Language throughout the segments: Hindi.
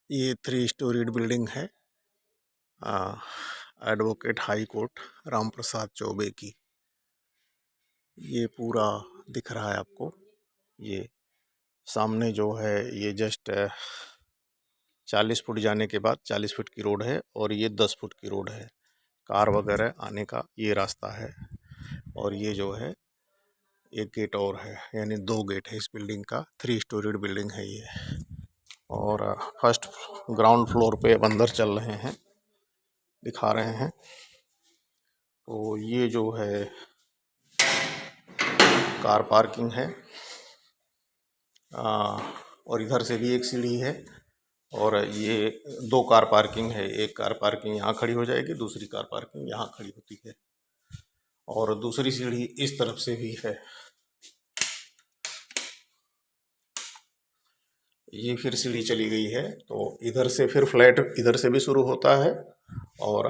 ये 3 स्टोरीड बिल्डिंग है advocate high court Ramprasad Choubey की। ये पूरा दिख रहा है आपको। ये सामने जो है ये जस्ट 40 फुट जाने के बाद 40 फुट की रोड है और ये 10 फुट की रोड है। कार वगैरह आने का ये रास्ता है। और ये जो है एक गेट और है, यानी 2 गेट है इस बिल्डिंग का। 3 स्टोरीड बिल्डिंग है ये। और फर्स्ट ग्राउंड फ्लोर पे अब अंदर चल रहे हैं, दिखा रहे हैं। तो ये जो है कार पार्किंग है और इधर से भी एक सीढ़ी है। और ये 2 कार पार्किंग है। एक कार पार्किंग यहाँ खड़ी हो जाएगी, दूसरी कार पार्किंग यहाँ खड़ी होती है। और दूसरी सीढ़ी इस तरफ से भी है। ये फिर सीढ़ी चली गई है, तो इधर से फिर फ्लैट इधर से भी शुरू होता है और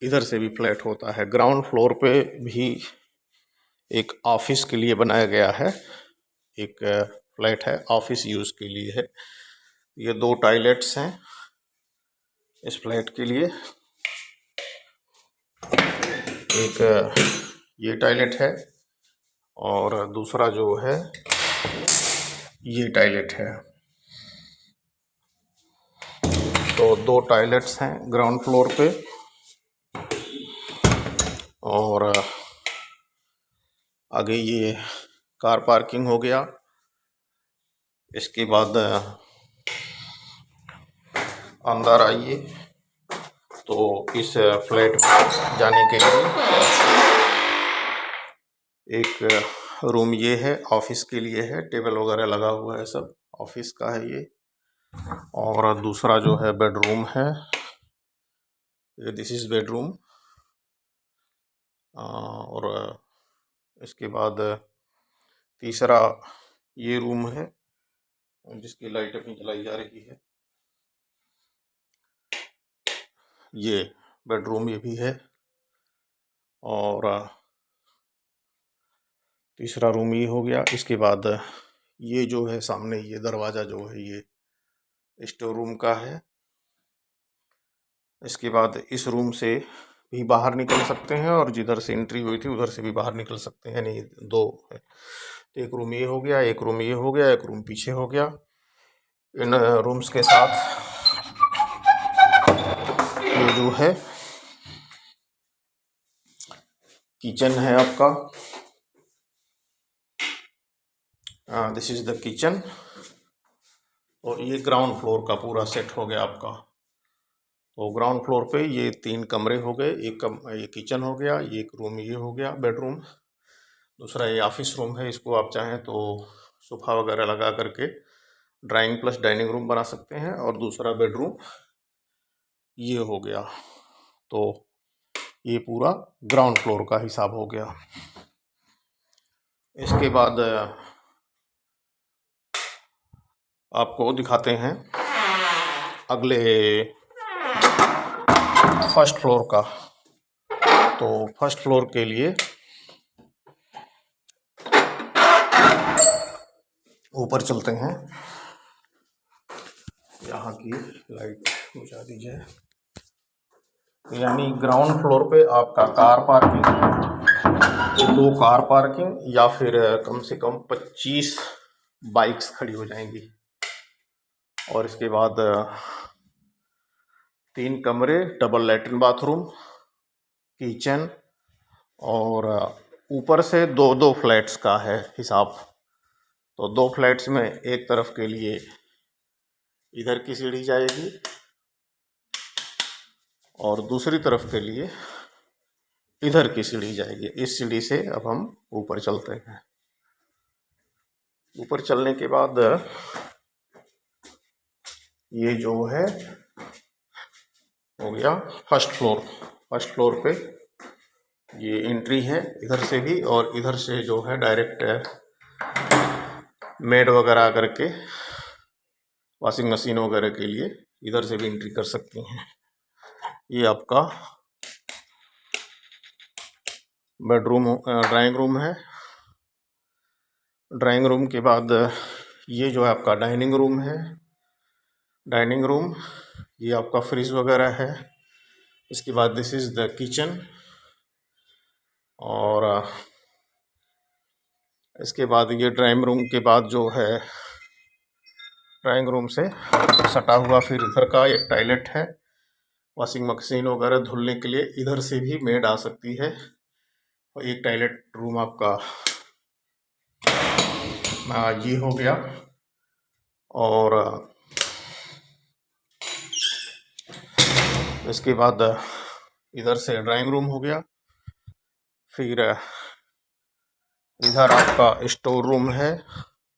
इधर से भी फ्लैट होता है। ग्राउंड फ्लोर पे भी एक ऑफिस के लिए बनाया गया है। एक फ्लैट है, ऑफिस यूज़ के लिए है। ये 2 टॉयलेट्स हैं इस फ्लैट के लिए। एक ये टॉयलेट है और दूसरा जो है ये टॉयलेट है। तो 2 टॉयलेट्स हैं ग्राउंड फ्लोर पे। और आगे ये कार पार्किंग हो गया। इसके बाद अंदर आइए तो इस फ्लैट में जाने के लिए एक रूम ये है, ऑफिस के लिए है। टेबल वगैरह लगा हुआ है, सब ऑफिस का है ये। और दूसरा जो है बेडरूम है, ये दिस इज़ बेडरूम। और इसके बाद तीसरा ये रूम है जिसकी लाइट अपनी जलाई जा रही है। ये बेडरूम ये भी है। और तीसरा रूम ये हो गया। इसके बाद ये जो है सामने ये दरवाज़ा जो है ये स्टोर रूम का है। इसके बाद इस रूम से भी बाहर निकल सकते हैं और जिधर से एंट्री हुई थी उधर से भी बाहर निकल सकते हैं, यानी 2 है। तो एक रूम ये हो गया, एक रूम ये हो गया, एक रूम पीछे हो गया। इन रूम्स के साथ ये जो है किचन है आपका। This is the kitchen. और ये ग्राउंड फ्लोर का पूरा सेट हो गया आपका। तो ग्राउंड फ्लोर पे ये 3 कमरे हो गए। ये किचन हो गया, ये एक रूम ये हो गया बेडरूम। दूसरा ये ऑफिस रूम है, इसको आप चाहें तो सोफ़ा वगैरह लगा करके ड्राइंग प्लस डाइनिंग रूम बना सकते हैं। और दूसरा बेडरूम ये हो गया। तो ये पूरा ग्राउंड फ्लोर का हिसाब हो गया। इसके बाद आपको दिखाते हैं अगले फर्स्ट फ्लोर का। तो फर्स्ट फ्लोर के लिए ऊपर चलते हैं। यहाँ की लाइट बुझा दीजिए। यानी ग्राउंड फ्लोर पे आपका कार पार्किंग, 2 कार पार्किंग या फिर कम से कम 25 बाइक्स खड़ी हो जाएंगी। और इसके बाद 3 कमरे, डबल लैट्रिन बाथरूम, किचन। और ऊपर से 2-2 फ्लैट्स का है हिसाब। तो 2 फ्लैट्स में एक तरफ के लिए इधर की सीढ़ी जाएगी और दूसरी तरफ के लिए इधर की सीढ़ी जाएगी। इस सीढ़ी से अब हम ऊपर चलते हैं। ऊपर चलने के बाद ये जो है हो गया फर्स्ट फ्लोर। फर्स्ट फ्लोर पे ये एंट्री है इधर से भी, और इधर से जो है डायरेक्ट मेड वगैरह करके वॉशिंग मशीन वगैरह के लिए इधर से भी एंट्री कर सकती हैं। ये आपका बेडरूम ड्राइंग रूम है। ड्राइंग रूम के बाद ये जो है आपका डाइनिंग रूम है। डाइनिंग रूम, ये आपका फ्रिज वगैरह है। इसके बाद दिस इज़ द किचन, और इसके बाद ये ड्राइंग रूम के बाद जो है, ड्राइंग रूम से सटा हुआ फिर इधर का एक टॉयलेट है। वॉशिंग मशीन वगैरह धुलने के लिए इधर से भी मेड आ सकती है। और एक टॉयलेट रूम आपका ये हो गया। और इसके बाद इधर से ड्राइंग रूम हो गया। फिर इधर आपका स्टोर रूम है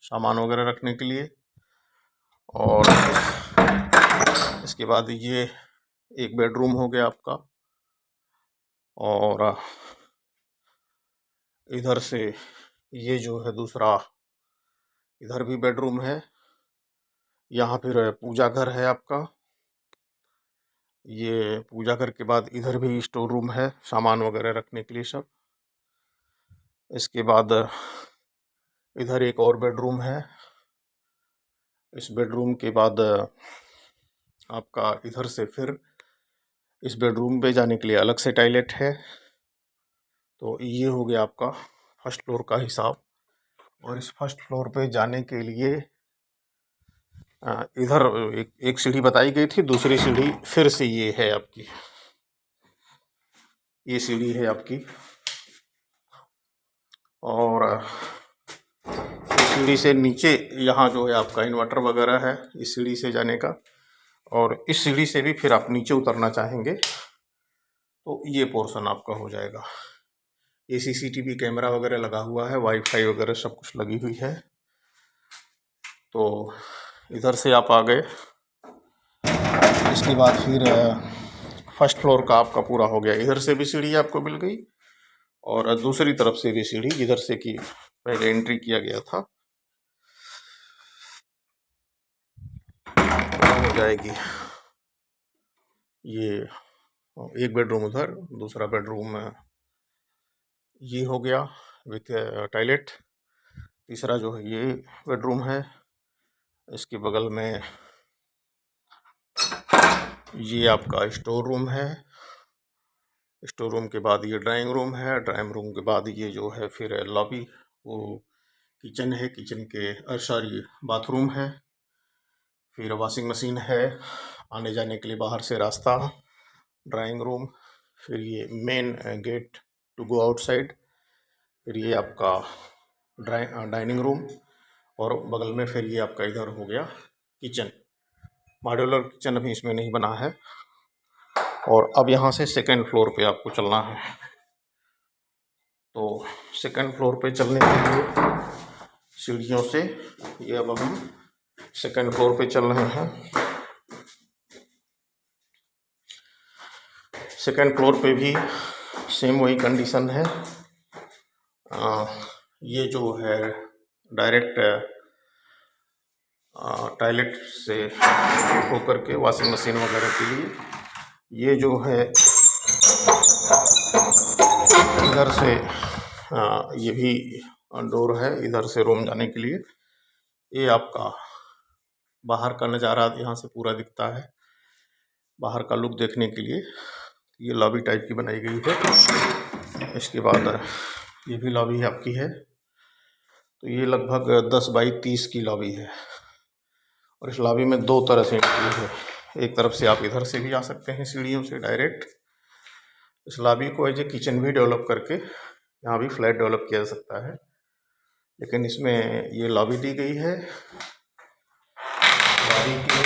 सामान वगैरह रखने के लिए। और इसके बाद ये एक बेडरूम हो गया आपका। और इधर से ये जो है दूसरा, इधर भी बेडरूम है। यहाँ फिर पूजा घर है आपका। ये पूजा घर के बाद इधर भी स्टोर रूम है सामान वगैरह रखने के लिए सब। इसके बाद इधर एक और बेडरूम है। इस बेडरूम के बाद आपका इधर से फिर इस बेडरूम पे जाने के लिए अलग से टॉयलेट है। तो ये हो गया आपका फर्स्ट फ्लोर का हिसाब। और इस फर्स्ट फ्लोर पे जाने के लिए इधर एक सीढ़ी बताई गई थी, दूसरी सीढ़ी फिर से ये है आपकी, ये सीढ़ी है आपकी। और इस सीढ़ी से नीचे यहाँ जो है आपका इन्वर्टर वगैरह है इस सीढ़ी से जाने का। और इस सीढ़ी से भी फिर आप नीचे उतरना चाहेंगे तो ये पोर्शन आपका हो जाएगा। ये CCTV कैमरा वगैरह लगा हुआ है, वाईफाई वगैरह सब कुछ लगी हुई है। तो इधर से आप आ गए। इसके बाद फिर फर्स्ट फ्लोर का आपका पूरा हो गया। इधर से भी सीढ़ी आपको मिल गई और दूसरी तरफ से भी सीढ़ी, जिधर से कि पहले एंट्री किया गया था, हो जाएगी। ये एक बेडरूम उधर, दूसरा बेडरूम ये हो गया विथ टॉयलेट। तीसरा जो है ये बेडरूम है। इसके बगल में ये आपका स्टोर रूम है। स्टोर रूम के बाद ये ड्राइंग रूम है। ड्राइंग रूम के बाद ये जो है फिर लॉबी, वो किचन है। किचन के सॉरी बाथरूम है। फिर वॉशिंग मशीन है, आने जाने के लिए बाहर से रास्ता, ड्राइंग रूम, फिर ये main gate to go outside, फिर ये आपका डाइनिंग रूम, और बगल में फिर ये आपका इधर हो गया किचन। मॉड्यूलर किचन अभी इसमें नहीं बना है। और अब यहाँ से सेकेंड फ्लोर पे आपको चलना है। तो सेकेंड फ्लोर पे चलने के लिए सीढ़ियों से ये अब हम सेकेंड फ्लोर पे चल रहे हैं। सेकेंड फ्लोर पे भी सेम वही कंडीशन है। ये जो है डायरेक्ट टॉयलेट से होकर के वॉशिंग मशीन वगैरह के लिए, ये जो है इधर से ये भी डोर है इधर से रूम जाने के लिए। ये आपका बाहर का नज़ारा यहाँ से पूरा दिखता है। बाहर का लुक देखने के लिए ये लॉबी टाइप की बनाई गई है। इसके बाद ये भी लॉबी आपकी है। तो ये लगभग 10 बाई 30 की लॉबी है। और इस लॉबी में दो तरह से एंट्री है। एक तरफ से आप इधर से भी आ सकते हैं सीढ़ियों से डायरेक्ट। इस लॉबी को एज ए किचन भी डेवलप करके यहाँ भी फ्लैट डेवलप किया जा सकता है, लेकिन इसमें ये लॉबी दी गई है। लॉबी की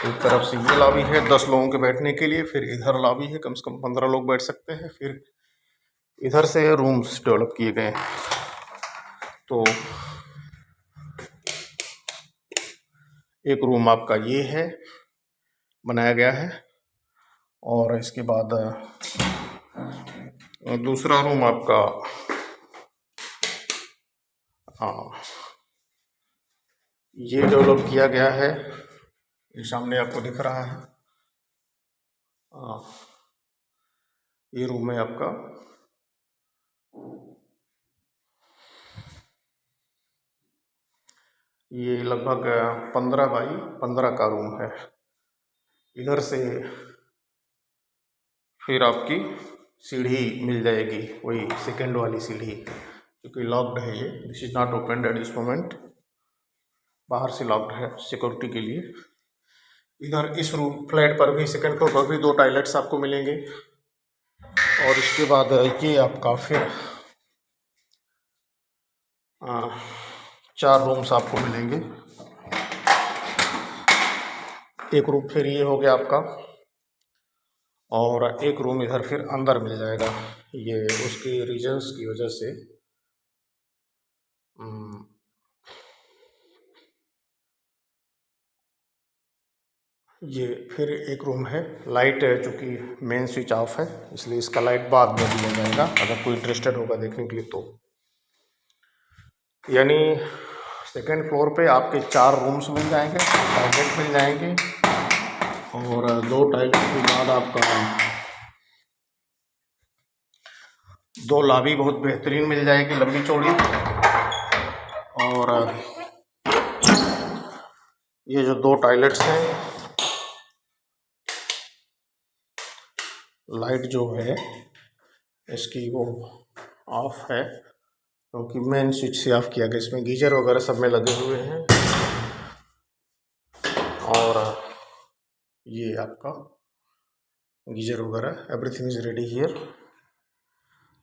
एक तरफ से ये लॉबी है 10 लोगों के बैठने के लिए, फिर इधर लॉबी है, कम से कम 15 लोग बैठ सकते हैं। फिर इधर से रूम्स डेवलप किए गए हैं। तो एक रूम आपका ये है, बनाया गया है। और इसके बाद दूसरा रूम आपका ये डेवलप किया गया है। ये सामने आपको दिख रहा है। ये रूम है आपका। ये लगभग 15 बाई 15 का रूम है। इधर से फिर आपकी सीढ़ी मिल जाएगी, वही सेकंड वाली सीढ़ी, क्योंकि लॉक्ड है ये। This is not open at this moment, बाहर से लॉक्ड है सिक्योरिटी के लिए। इधर इस रूम फ्लैट पर भी सेकंड फ्लोर पर भी 2 टॉयलेट्स आपको मिलेंगे। और इसके बाद ये आपका फिर 4 रूम्स आपको मिलेंगे। एक रूम फिर ये हो गया आपका, और एक रूम इधर फिर अंदर मिल जाएगा। ये उसके रीजन्स की वजह से ये फिर एक रूम है। लाइट चूँकि मेन स्विच ऑफ है, इसलिए इसका लाइट बाद में दिया जाएगा, अगर कोई इंटरेस्टेड होगा देखने के लिए तो। यानी सेकंड फ्लोर पे आपके 4 रूम्स मिल जाएंगे, टॉयलेट मिल जाएंगे, और 2 टॉयलेट के बाद आपका 2 लॉबी बहुत बेहतरीन मिल जाएगी, लंबी चौड़ी। और ये जो 2 टॉयलेट्स हैं, लाइट जो है इसकी वो ऑफ है, क्योंकि मेन स्विच से ऑफ किया गया। इसमें गीजर वगैरह सब में लगे हुए हैं। और ये आपका गीजर वगैरह एवरीथिंग इज रेडी हियर।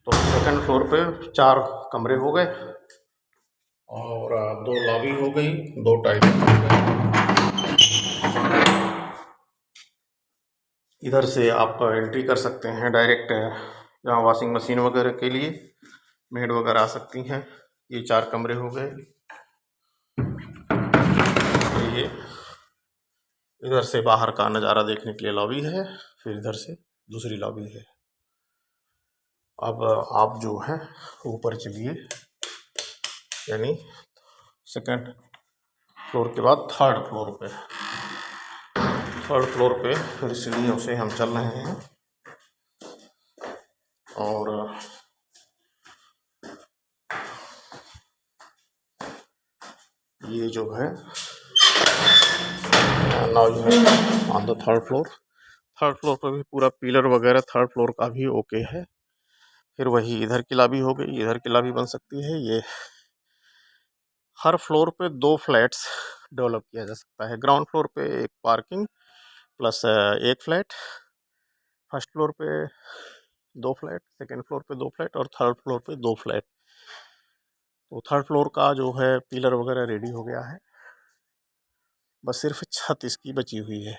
तो सेकंड फ्लोर पे 4 कमरे हो गए, और 2 लॉबी हो गई, 2 टॉयलेट हो गए। इधर से आप एंट्री कर सकते हैं डायरेक्ट, यहाँ वॉशिंग मशीन वगैरह के लिए मेड वगैरह आ सकती हैं। ये 4 कमरे हो गए। ये इधर से बाहर का नज़ारा देखने के लिए लॉबी है, फिर इधर से दूसरी लॉबी है। अब आप जो है ऊपर चलिए, यानी सेकंड फ्लोर के बाद थर्ड फ्लोर पे फिर सीढ़ियों से हम चल रहे हैं। और ये जो है नाउ यू है ऑन द थर्ड फ्लोर पर भी पूरा पिलर वगैरह थर्ड फ्लोर का भी ओके है। फिर वही इधर की लॉबी हो गई, इधर की लॉबी बन सकती है। ये हर फ्लोर पे 2 फ्लैट्स डेवलप किया जा सकता है। ग्राउंड फ्लोर पे एक पार्किंग प्लस एक फ्लैट, फर्स्ट फ्लोर पे 2 फ्लैट, सेकेंड फ्लोर पे 2 फ्लैट, और थर्ड फ्लोर पे 2 फ्लैट। तो थर्ड फ्लोर का जो है पिलर वगैरह रेडी हो गया है, बस सिर्फ छत इसकी बची हुई है।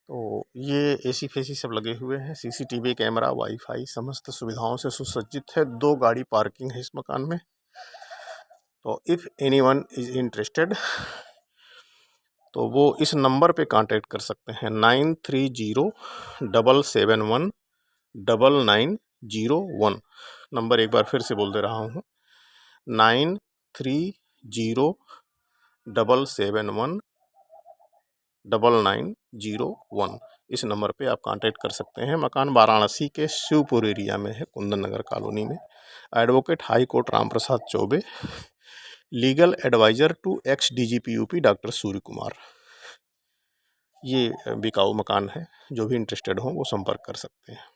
तो ये एसी फेसी सब लगे हुए हैं, सीसीटीवी कैमरा, वाईफाई, समस्त सुविधाओं से सुसज्जित है। 2 गाड़ी पार्किंग है इस मकान में। तो इफ़ एनीवन इज इंटरेस्टेड तो वो इस नंबर पे कांटेक्ट कर सकते हैं, 9307199901। नंबर एक बार फिर से बोल दे रहा हूँ, 9307199901। इस नंबर पे आप कांटेक्ट कर सकते हैं। मकान वाराणसी के शिवपुर एरिया में है, कुंदन नगर कॉलोनी में। Advocate high court Ram Prasad Choubey, legal adviser to ex DGP UP doctor Surya Kumar. ये बिकाऊ मकान है, जो भी इंटरेस्टेड हो वो संपर्क कर सकते हैं।